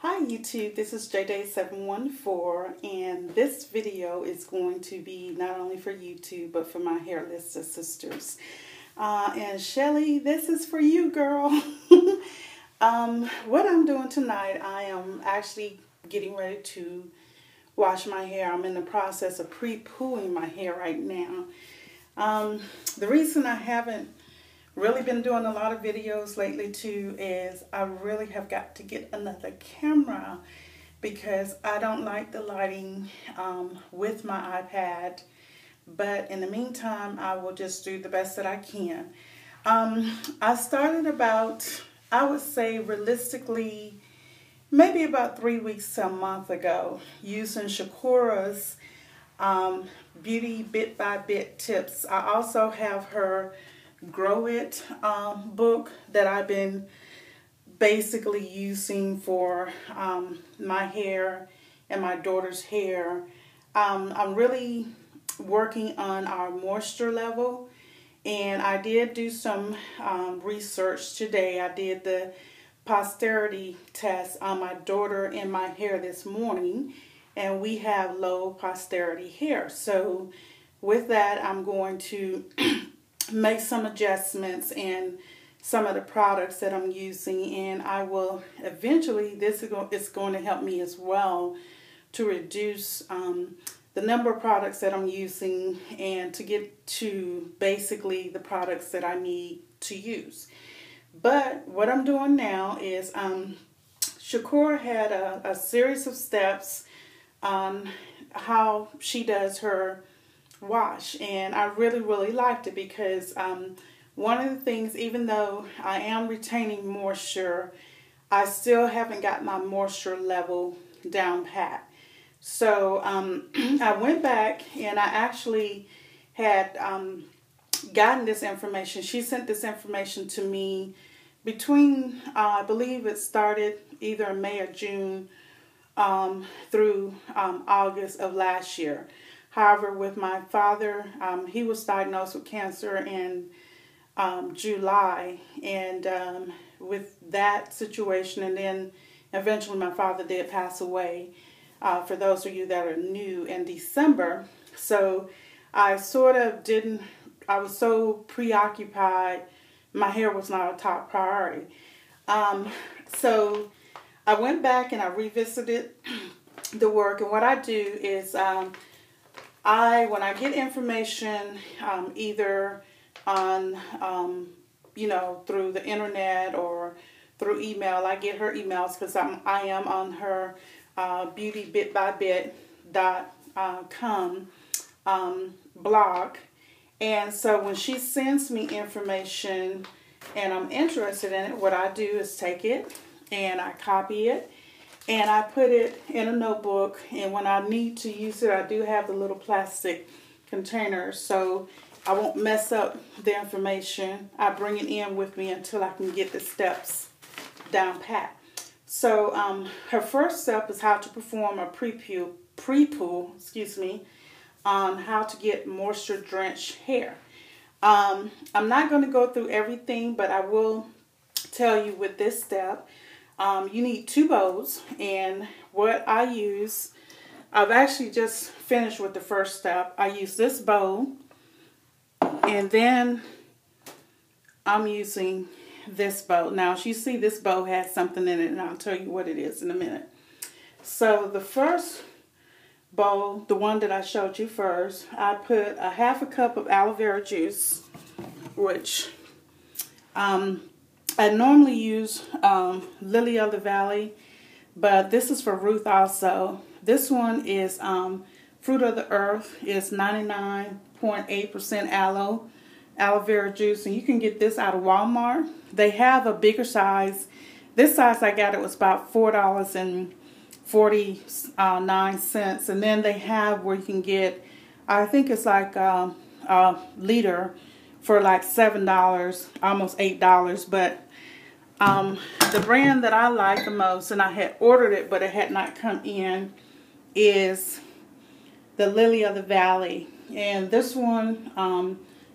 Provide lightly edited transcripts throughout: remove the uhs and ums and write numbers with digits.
Hi YouTube, this is JJ714 and this video is going to be not only for YouTube but for my hairless sisters. And Shelly, this is for you, girl. What I'm doing tonight, I am actually getting ready to wash my hair. I'm in the process of pre-pooing my hair right now. The reason I haven't really been doing a lot of videos lately too is I really have got to get another camera because I don't like the lighting with my iPad, but in the meantime I will just do the best that I can. I started about, I would say realistically, maybe about 3 weeks to a month ago using Chicoro's Beauty Bit by Bit tips. I also have her Grow It book that I've been basically using for my hair and my daughter's hair. I'm really working on our moisture level, and I did do some research today. I did the posterity test on my daughter and my hair this morning, and we have low posterity hair. So with that, I'm going to make some adjustments in some of the products that I'm using, and I will eventually, this is going to help me as well to reduce the number of products that I'm using and to get to basically the products that I need to use. But what I'm doing now is Chicoro had a series of steps on how she does her wash, and I really liked it because one of the things, even though I am retaining moisture, I still haven't got my moisture level down pat. So I went back and I actually had gotten this information. She sent this information to me between I believe it started either May or June through August of last year. However, with my father, he was diagnosed with cancer in July, and with that situation, and then eventually my father did pass away, for those of you that are new, in December. So I sort of didn't, I was so preoccupied, my hair was not a top priority. So I went back and I revisited the work, and what I do is when I get information, either on, through the internet or through email, I get her emails because I am on her beautybitbybit.com blog. And so when she sends me information and I'm interested in it, what I do is take it and I copy it. And I put it in a notebook, and when I need to use it, I do have the little plastic containers, so I won't mess up the information. I bring it in with me until I can get the steps down pat. So her first step is how to perform a pre-poo, on how to get moisture drenched hair. I'm not going to go through everything, but I will tell you with this step. You need 2 bowls, and what I use, I've actually just finished with the first step. I use this bowl, and then I'm using this bowl. Now, as you see, this bowl has something in it, and I'll tell you what it is in a minute. So the first bowl, the one that I showed you first, I put a half a cup of aloe vera juice, which I normally use Lily of the Valley, but this is for Ruth also. This one is Fruit of the Earth. It's 99.8% aloe vera juice, and you can get this out of Walmart. They have a bigger size. This size I got, it was about $4.49, and then they have where you can get, I think it's like a liter for like $7, almost $8, but the brand that I like the most, and I had ordered it but it had not come in, is the Lily of the Valley. And this one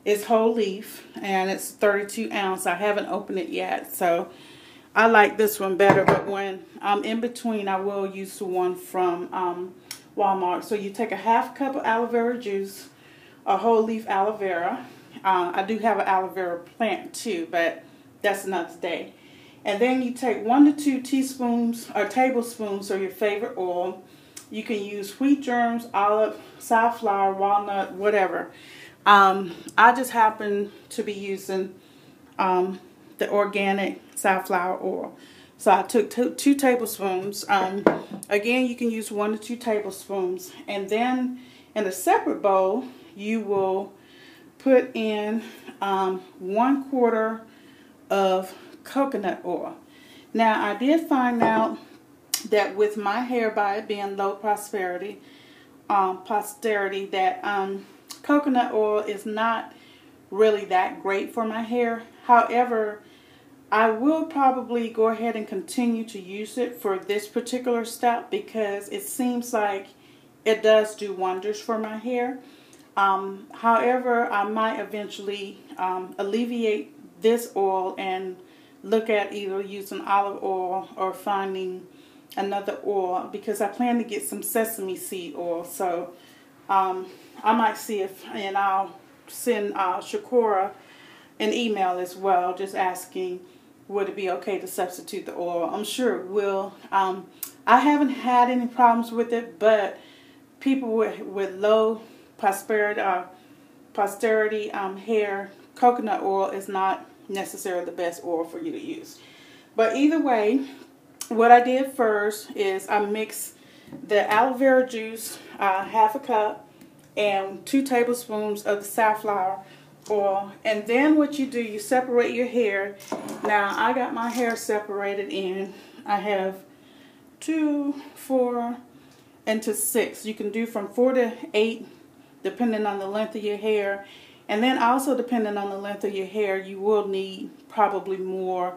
is whole leaf, and it's 32 ounce. I haven't opened it yet, so I like this one better, but when I'm in between, I will use the one from Walmart. So you take a half cup of aloe vera juice, a whole leaf aloe vera. I do have an aloe vera plant too, but that's another day. And then you take 1 to 2 teaspoons or tablespoons of your favorite oil. You can use wheat germs, olive, safflower, walnut, whatever. I just happen to be using the organic safflower oil. So I took 2 tablespoons. Again, you can use 1 to 2 tablespoons. And then in a separate bowl, you will put in 1/4 of coconut oil. Now, I did find out that with my hair, by it being low posterity, that coconut oil is not really that great for my hair. However, I will probably go ahead and continue to use it for this particular step because it seems like it does do wonders for my hair. However, I might eventually alleviate this oil and look at either using olive oil or finding another oil because I plan to get some sesame seed oil. So I might see if, and I'll send Chicoro an email as well, just asking would it be okay to substitute the oil. I'm sure it will. I haven't had any problems with it, but people with low posterity hair, coconut oil is not necessarily the best oil for you to use. But either way, what I did first is I mixed the aloe vera juice, half a cup, and 2 tablespoons of the safflower oil. And then what you do, you separate your hair. Now I got my hair separated in. I have 2, 4, and to 6. You can do from 4 to 8 depending on the length of your hair. And then also depending on the length of your hair, you will need probably more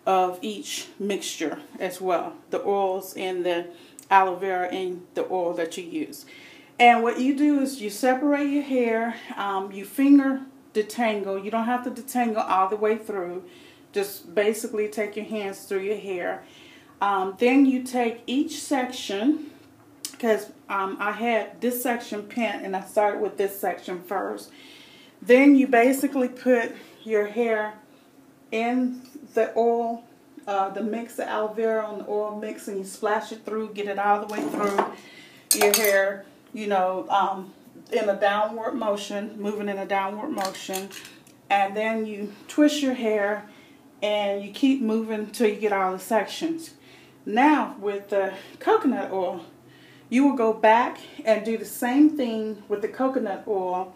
of each mixture as well. The oils and the aloe vera and the oil that you use. And what you do is you separate your hair, you finger detangle. You don't have to detangle all the way through. Just basically take your hands through your hair. Then you take each section, because I had this section pinned and I started with this section first. Then you basically put your hair in the oil, the mix of aloe vera on the oil mix, and you splash it through, get it all the way through your hair, you know, in a downward motion, moving in a downward motion. And then you twist your hair and you keep moving until you get all the sections. Now with the coconut oil, you will go back and do the same thing with the coconut oil.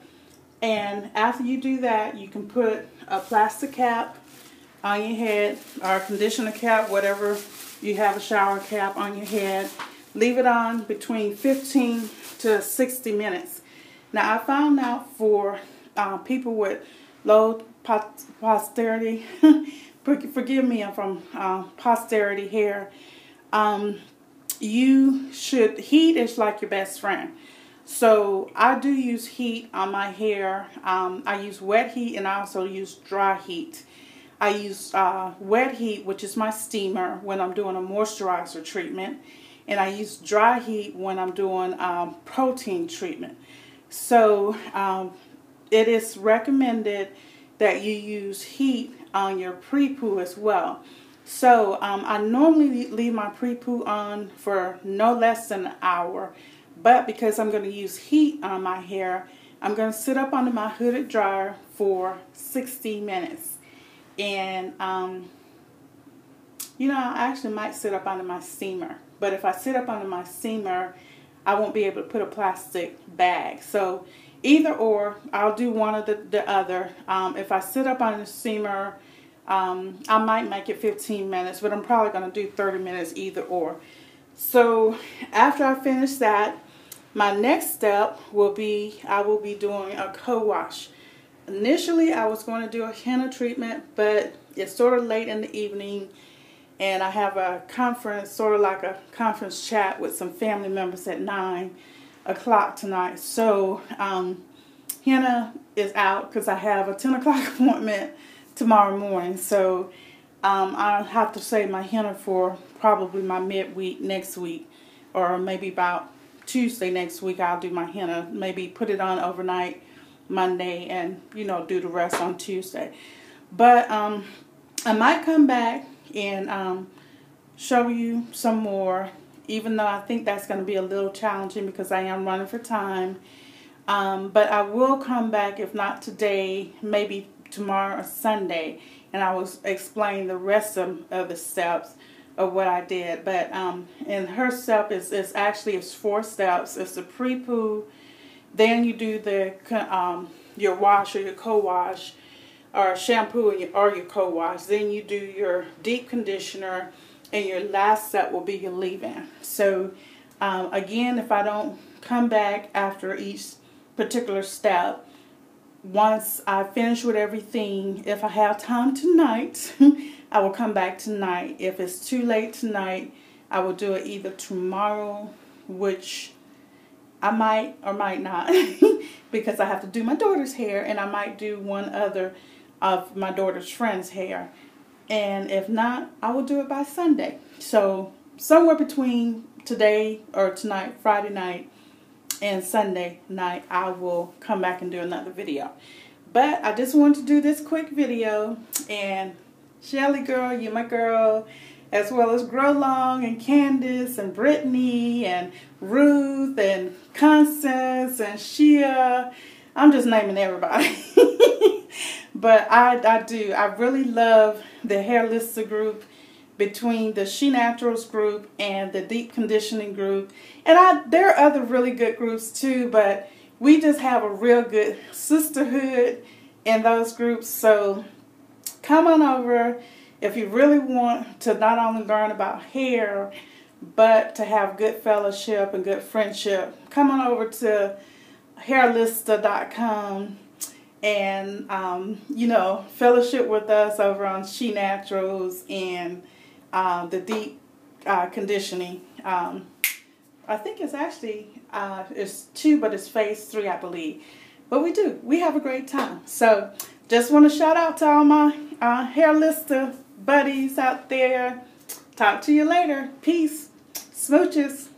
And after you do that, you can put a plastic cap on your head or a conditioner cap, whatever you have, a shower cap on your head. Leave it on between 15 to 60 minutes. Now I found out for people with low posterity, forgive me, I'm from posterity hair, you should, heat is like your best friend. So I do use heat on my hair. I use wet heat and I also use dry heat. I use wet heat, which is my steamer, when I'm doing a moisturizer treatment. And I use dry heat when I'm doing protein treatment. So it is recommended that you use heat on your pre-poo as well. So I normally leave my pre-poo on for no less than an hour. But because I'm going to use heat on my hair, I'm going to sit up under my hooded dryer for 60 minutes. And, you know, I actually might sit up under my steamer. But if I sit up under my steamer, I won't be able to put a plastic bag. So either or, I'll do one or the other. If I sit up on the steamer, I might make it 15 minutes, but I'm probably going to do 30 minutes either or. So after I finish that, my next step will be, I will be doing a co-wash. Initially, I was going to do a henna treatment, but it's sort of late in the evening, and I have a conference, sort of like a conference chat with some family members at 9 o'clock tonight. So henna is out because I have a 10 o'clock appointment tomorrow morning. So I have to save my henna for probably my midweek next week, or maybe about Tuesday next week. I'll do my henna, maybe put it on overnight Monday, and you know, do the rest on Tuesday. But I might come back and show you some more, even though I think that's going to be a little challenging because I am running for time. But I will come back, if not today, maybe tomorrow or Sunday, and I will explain the rest of the steps of what I did. But and her step is actually it's 4 steps. It's the pre-poo, then you do the your wash or your co-wash, or shampoo or your co-wash. Then you do your deep conditioner, and your last step will be your leave-in. So again, if I don't come back after each particular step, once I finish with everything, if I have time tonight, I will come back tonight. If it's too late tonight, I will do it either tomorrow, which I might or might not, because I have to do my daughter's hair, and I might do one other of my daughter's friend's hair. And if not, I will do it by Sunday. So somewhere between today or tonight, Friday night, and Sunday night, I will come back and do another video. But I just wanted to do this quick video. And Shelly girl, you my girl, as well as Grow Long and Candace and Brittany and Ruth and Constance and Shia. I'm just naming everybody. But I really love the Hair Lister group, between the She Naturals group and the Deep Conditioning group. And there are other really good groups too, but we just have a real good sisterhood in those groups. So come on over if you really want to not only learn about hair, but to have good fellowship and good friendship. Come on over to hairlister.com and you know, fellowship with us over on She Naturals and the Deep Conditioning. I think it's actually it's 2, but it's phase 3, I believe. But we have a great time. So just want to shout out to all my Hair Lister buddies out there. Talk to you later. Peace. Smooches.